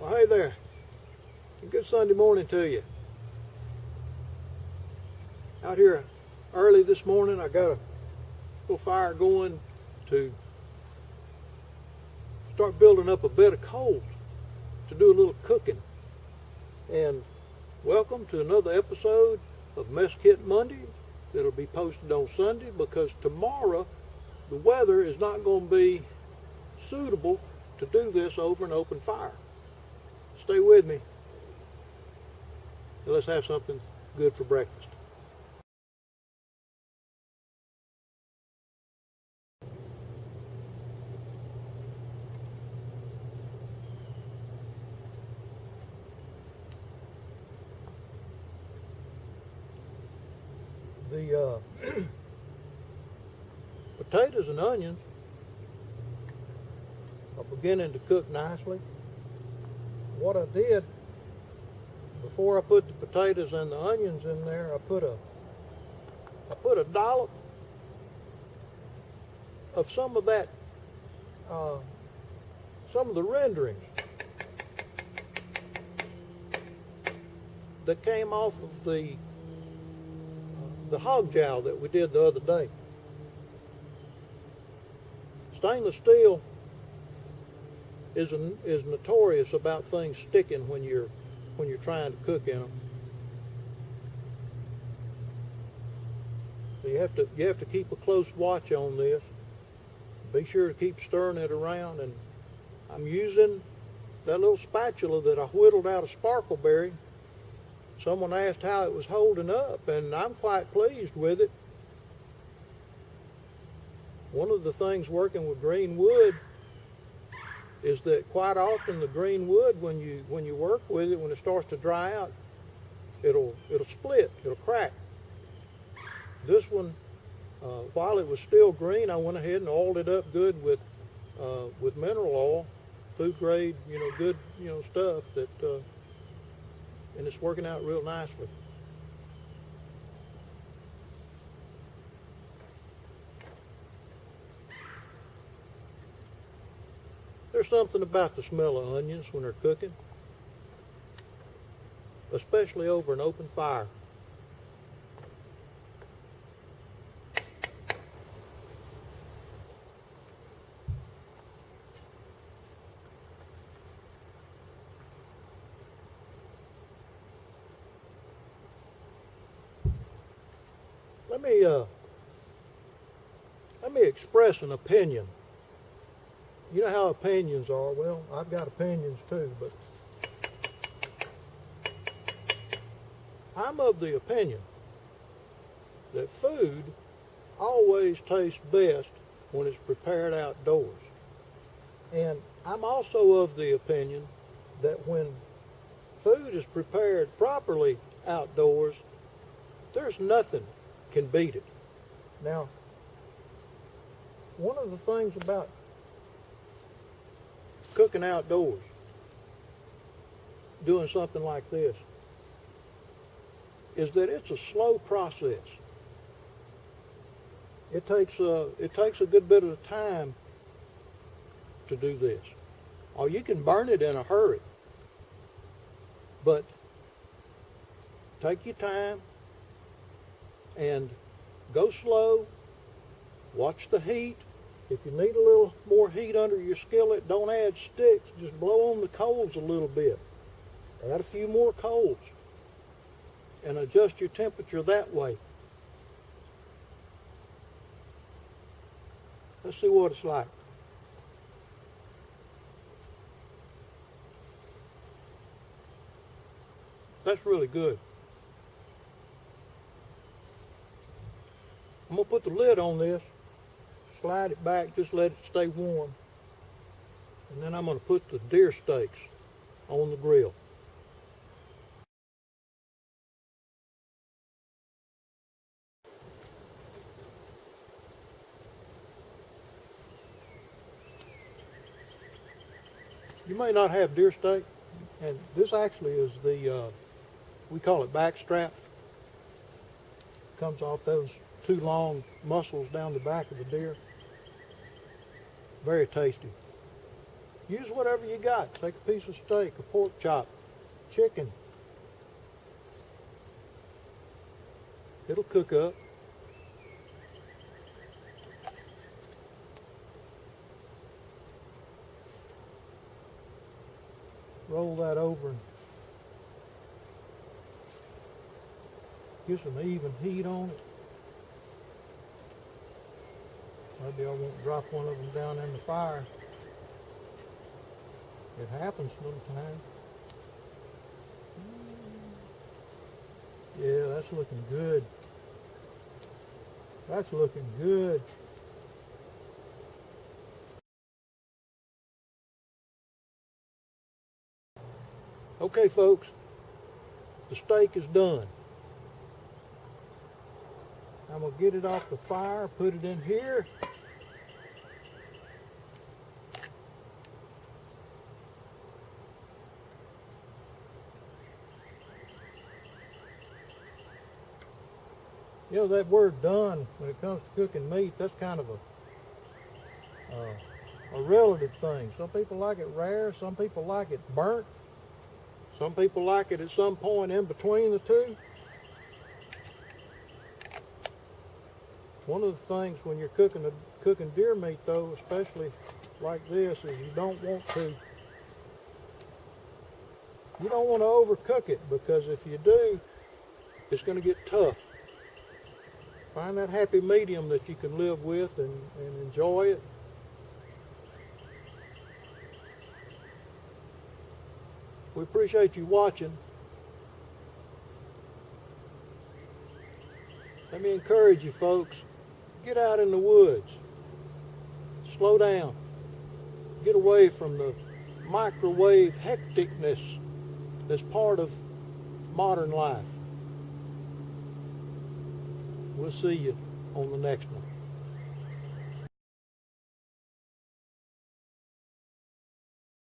Well, hey there. Good Sunday morning to you. Out here early this morning, I got a little fire going to start building up a bed of coals to do a little cooking. And welcome to another episode of Mess Kit Monday that'll be posted on Sunday, because tomorrow the weather is not going to be suitable to do this over an open fire. Stay with me and let's have something good for breakfast. The potatoes and onions are beginning to cook nicely. What I did before I put the potatoes and the onions in there, I put a dollop of some of that, some of the renderings that came off of the hog jowl that we did the other day. Stainless steel is notorious about things sticking when you're trying to cook in them. So you have to keep a close watch on this. Be sure to keep stirring it around, and I'm using that little spatula that I whittled out of sparkleberry. Someone asked how it was holding up, and I'm quite pleased with it. One of the things working with green wood is that quite often the green wood, when you work with it, when it starts to dry out, it'll split, it'll crack. This one, while it was still green, I went ahead and oiled it up good with mineral oil, food grade, good, stuff that, and it's working out real nicely. There's something about the smell of onions when they're cooking, especially over an open fire. Let me express an opinion. You know how opinions are. Well, I've got opinions too, but I'm of the opinion that food always tastes best when it's prepared outdoors. And I'm also of the opinion that when food is prepared properly outdoors, there's nothing can beat it. Now, one of the things about cooking outdoors, doing something like this, is that it's a slow process. It takes a good bit of time to do this, or you can burn it in a hurry. But take your time and go slow. Watch the heat. If you need a little more heat under your skillet, don't add sticks. Just blow on the coals a little bit. Add a few more coals and adjust your temperature that way. Let's see what it's like. That's really good. I'm going to put the lid on this, slide it back, just let it stay warm. And then I'm going to put the deer steaks on the grill. You may not have deer steak, and this actually is we call it back strap. Comes off those two long muscles down the back of the deer. Very tasty. Use whatever you got. Take a piece of steak, a pork chop, chicken. It'll cook up. Roll that over and get some even heat on it. Maybe I won't drop one of them down in the fire. It happens sometimes. Yeah, that's looking good. That's looking good. Okay, folks, the steak is done. I'm going to get it off the fire, put it in here. You know, that word done, when it comes to cooking meat, that's kind of a relative thing. Some people like it rare, some people like it burnt, some people like it at some point in between the two. One of the things when you're cooking deer meat, though, especially like this, is you don't want to overcook it, because if you do, it's going to get tough. Find that happy medium that you can live with and enjoy it. We appreciate you watching. Let me encourage you folks, get out in the woods. Slow down. Get away from the microwave hecticness that's part of modern life. We'll see you on the next one.